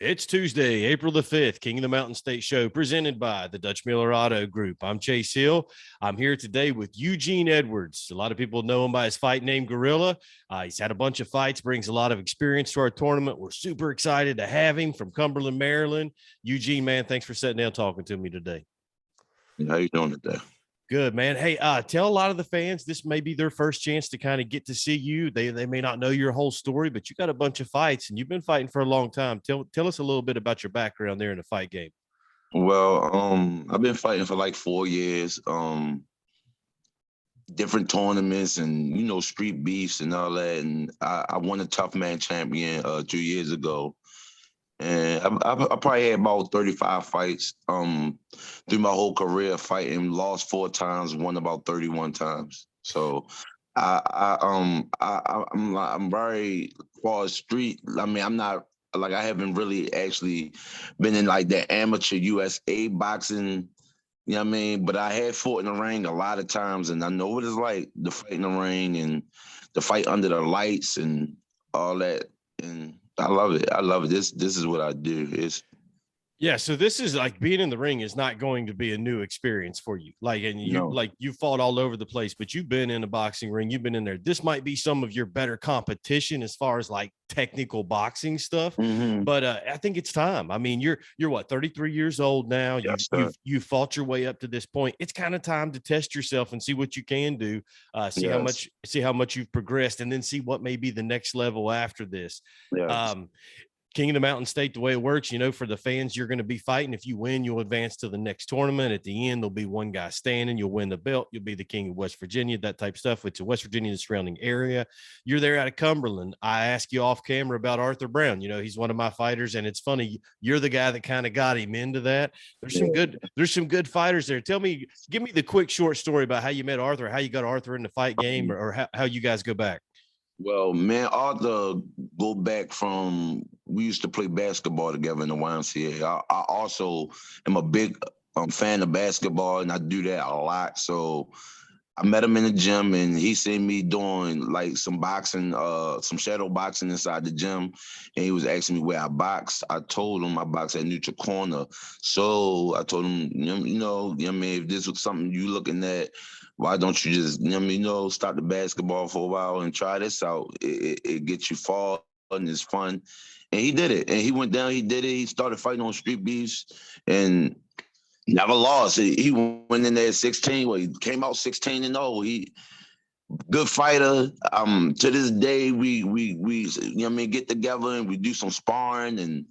It's Tuesday, April the 5th, King of the Mountain State Show, presented by the Dutch Miller Auto Group. I'm Chase Hill. I'm here today with Eugene Edwards. A lot of people know him by his fight name, Gorilla. He's had a bunch of fights, brings a lot of experience to our tournament. We're super excited to have him from Cumberland, Maryland. Eugene, man, thanks for sitting down talking to me today. How you doing today? Good, man. Hey, tell a lot of the fans this may be their first chance to kind of get to see you. They may not know your whole story, but you got a bunch of fights and you've been fighting for a long time. Tell us a little bit about your background there in the fight game. Well, I've been fighting for like 4 years, different tournaments and street beefs and all that. And I won a tough man champion 2 years ago, and I probably had about 35 fights through my whole career fighting. Lost 4 times, won about 31 times. So I'm very far as street. I mean, I'm not like I haven't really actually been in like the amateur USA boxing. You know what I mean? But I had fought in the ring a lot of times, and I know what it's like to fight in the ring and the fight under the lights and all that. And I love it. I love it. This is what I do. Yeah, so this is like being in the ring is not going to be a new experience for you. You fought all over the place, but you've been in a boxing ring, you've been in there. This might be some of your better competition as far as like technical boxing stuff. Mm-hmm. But I think it's time. I mean, you're what, 33 years old now. Yes, You've fought your way up to this point. It's kind of time to test yourself and see what you can do. See how much you've progressed, and then see what may be the next level after this. Yes. King of the Mountain State, the way it works, for the fans you're going to be fighting, if you win, you'll advance to the next tournament. At the end, there'll be one guy standing. You'll win the belt. You'll be the king of West Virginia, that type of stuff. It's West Virginia, the surrounding area. You're there out of Cumberland. I asked you off camera about Arthur Brown. He's one of my fighters, and it's funny. You're the guy that kind of got him into that. There's some good fighters there. Give me the quick, short story about how you met Arthur, how you got Arthur in the fight game, or how you guys go back. Well, man, Arthur go back from, we used to play basketball together in the YMCA. I also am a big fan of basketball, and I do that a lot. So I met him in the gym, and he seen me doing like some boxing, some shadow boxing inside the gym, and he was asking me where I boxed. I told him I boxed at Neutral Corner. So I told him, if this was something you looking at, why don't you just, stop the basketball for a while and try this out? It gets you far and it's fun. And he did it. And he went down, he did it. He started fighting on street beefs and never lost. He went in there at 16. Well, he came out 16-0. He good fighter. To this day, we get together and we do some sparring and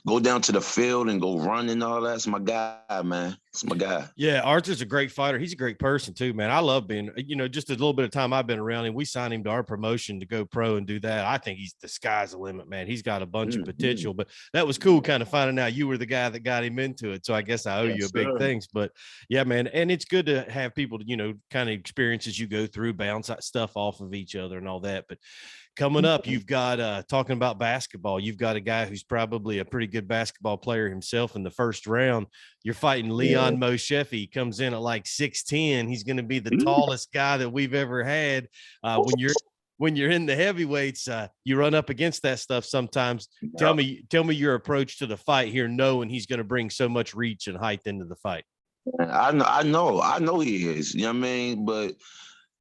go down to the field and go run and all that. It's my guy, man. It's my guy. Yeah, Arthur's a great fighter. He's a great person too, man. I love being, just a little bit of time I've been around him. We signed him to our promotion to go pro and do that. I think the sky's the limit, man. He's got a bunch of potential, but that was cool kind of finding out you were the guy that got him into it. So I guess I owe you a big thanks, but yeah, man. And it's good to have people to, kind of experiences you go through, bounce that stuff off of each other and all that. But coming up, you've got talking about basketball. You've got a guy who's probably a pretty good basketball player himself in the first round. You're fighting Leon Moshefi. He comes in at like 6'10". He's going to be the tallest guy that we've ever had. When you're in the heavyweights, you run up against that stuff sometimes. Tell me your approach to the fight here, knowing he's going to bring so much reach and height into the fight. I know he is. You know what I mean? But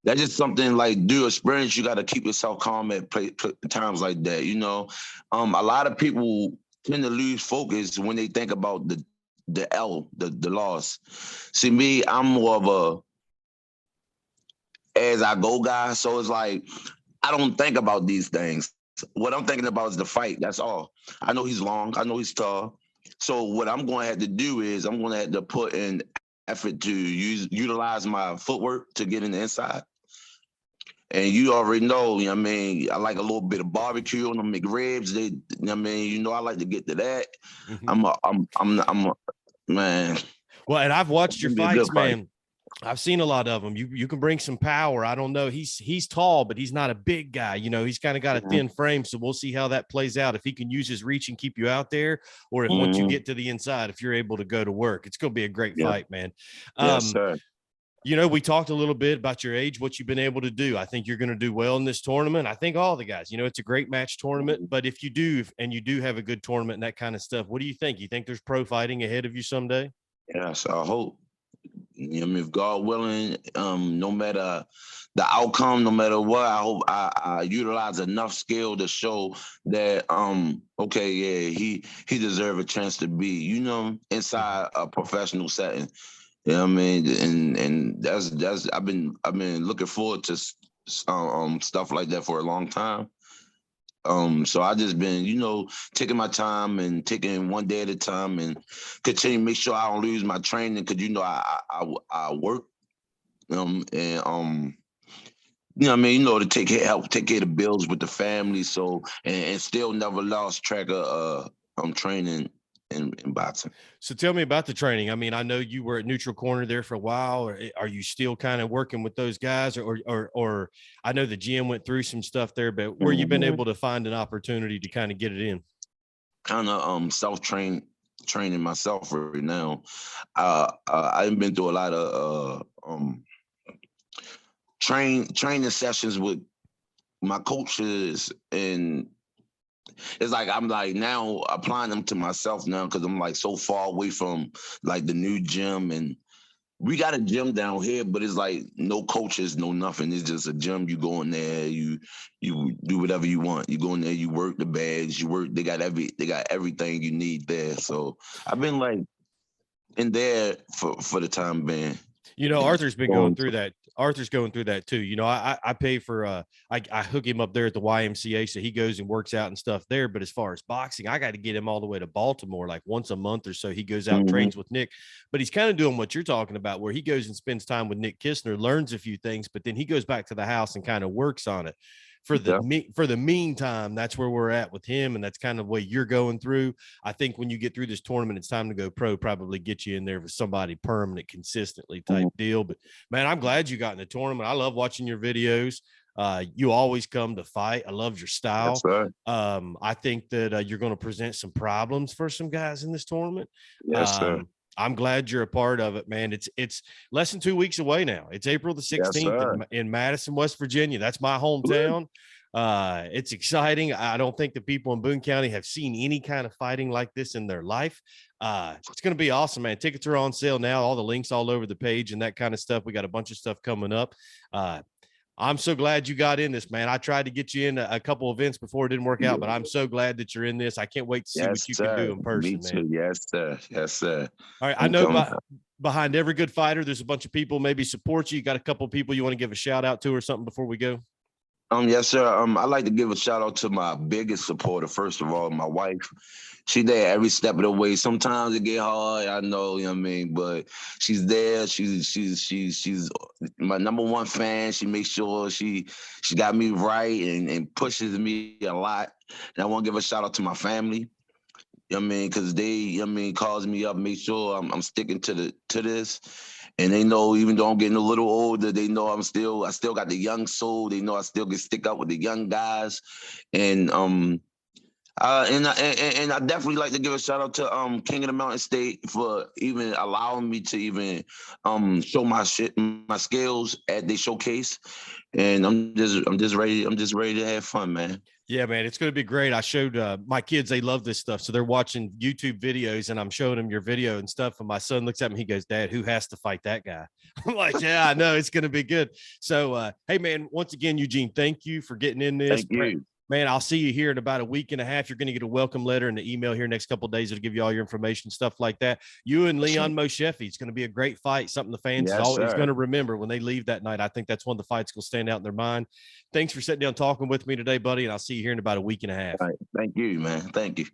that's just something like due experience. You got to keep yourself calm at times like that. A lot of people tend to lose focus when they think about the loss. See, me, I'm more of a as I go guy. So it's like I don't think about these things. What I'm thinking about is the fight. That's all. I know he's long. I know he's tall. So what I'm going to have to do is I'm going to have to put in effort to utilize my footwork to get in the inside. And you already know, I mean, I like a little bit of barbecue on the McRibs. I like to get to that. Mm-hmm. I'm a man. Well, and I've watched your fights, man. I've seen a lot of them. You can bring some power. I don't know. He's tall, but he's not a big guy. He's kind of got a thin frame. So we'll see how that plays out. If he can use his reach and keep you out there, or if once you get to the inside, if you're able to go to work, it's going to be a great fight, man. Yes, sir. You know, we talked a little bit about your age, what you've been able to do. I think you're going to do well in this tournament. I think all the guys, you know, it's a great match tournament, but if you do, and you do have a good tournament and that kind of stuff, what do you think? You think there's pro fighting ahead of you someday? Yes, I hope. I mean, if God willing, no matter the outcome, no matter what, I hope I utilize enough skill to show that okay, yeah, he deserve a chance to be, inside a professional setting. You know what I mean? And that's I've been looking forward to stuff like that for a long time. So I just been, taking my time and taking one day at a time and continue to make sure I don't lose my training because I work and what I mean, to help take care of the bills with the family. So and still never lost track of training in boxing. So tell me about the training. I mean, I know you were at neutral corner there for a while. Or are you still kind of working with those guys, or I know the GM went through some stuff there, but where you been able to find an opportunity to kind of get it in? Kind of training myself right now. I've been through a lot of training sessions with my coaches, and it's like I'm like now applying them to myself now because I'm like so far away from like the new gym. And we got a gym down here, but it's like no coaches, no nothing. It's just a gym. You go in there, you do whatever you want. You go in there, you work the bags, you work. They got everything you need there. So I've been like in there for the time being. You know, And Arthur's been going through that. Arthur's going through that too. You know, I pay for I hook him up there at the YMCA, so he goes and works out and stuff there. But as far as boxing, I got to get him all the way to Baltimore, like once a month or so. He goes out and trains with Nick, but he's kind of doing what you're talking about, where he goes and spends time with Nick Kistner, learns a few things, but then he goes back to the house and kind of works on it. For the meantime, that's where we're at with him, and that's kind of the way you're going through. I think when you get through this tournament, it's time to go pro. Probably get you in there with somebody permanent, consistently type deal. But man, I'm glad you got in the tournament. I love watching your videos. You always come to fight. I love your style. Yes, I think that you're going to present some problems for some guys in this tournament. yes, sir. I'm glad you're a part of it, man. It's less than 2 weeks away now. It's April the 16th in Madison, West Virginia. That's my hometown. It's exciting. I don't think the people in Boone County have seen any kind of fighting like this in their life. It's going to be awesome, man. Tickets are on sale now. All the links all over the page and that kind of stuff. We got a bunch of stuff coming up. I'm so glad you got in this, man. I tried to get you in a couple events before it didn't work out, but I'm so glad that you're in this. I can't wait to see what you can do in person, Me too. man. Yes, sir. Yes, sir. All right. I know behind every good fighter, there's a bunch of people maybe support you. You got a couple of people you want to give a shout out to or something before we go? Yes, sir. I'd like to give a shout out to my biggest supporter, first of all, my wife. She there every step of the way. Sometimes it get hard, I know, you know what I mean, but she's there. She's my number one fan. She makes sure she got me right and pushes me a lot. And I want to give a shout out to my family. You know what I mean? Because they, you know what I mean, calls me up, make sure I'm sticking to this. And they know, even though I'm getting a little older, they know I still got the young soul. They know I still can stick up with the young guys. And I definitely like to give a shout out to King of the Mountain State for even allowing me to even show my skills at the showcase. And I'm just ready to have fun, man. Yeah, man, it's going to be great. I showed my kids, they love this stuff. So they're watching YouTube videos and I'm showing them your video and stuff. And my son looks at me, he goes, Dad, who has to fight that guy? I'm like, yeah, I know it's going to be good. So, hey, man, once again, Eugene, thank you for getting in this. Thank you. Man, I'll see you here in about a week and a half. You're going to get a welcome letter and an email here next couple of days. It'll give you all your information, stuff like that. You and Leon Moshefi, it's going to be a great fight. Something the fans is always going to remember when they leave that night. I think that's one of the fights going to stand out in their mind. Thanks for sitting down talking with me today, buddy. And I'll see you here in about a week and a half. All right. Thank you, man. Thank you.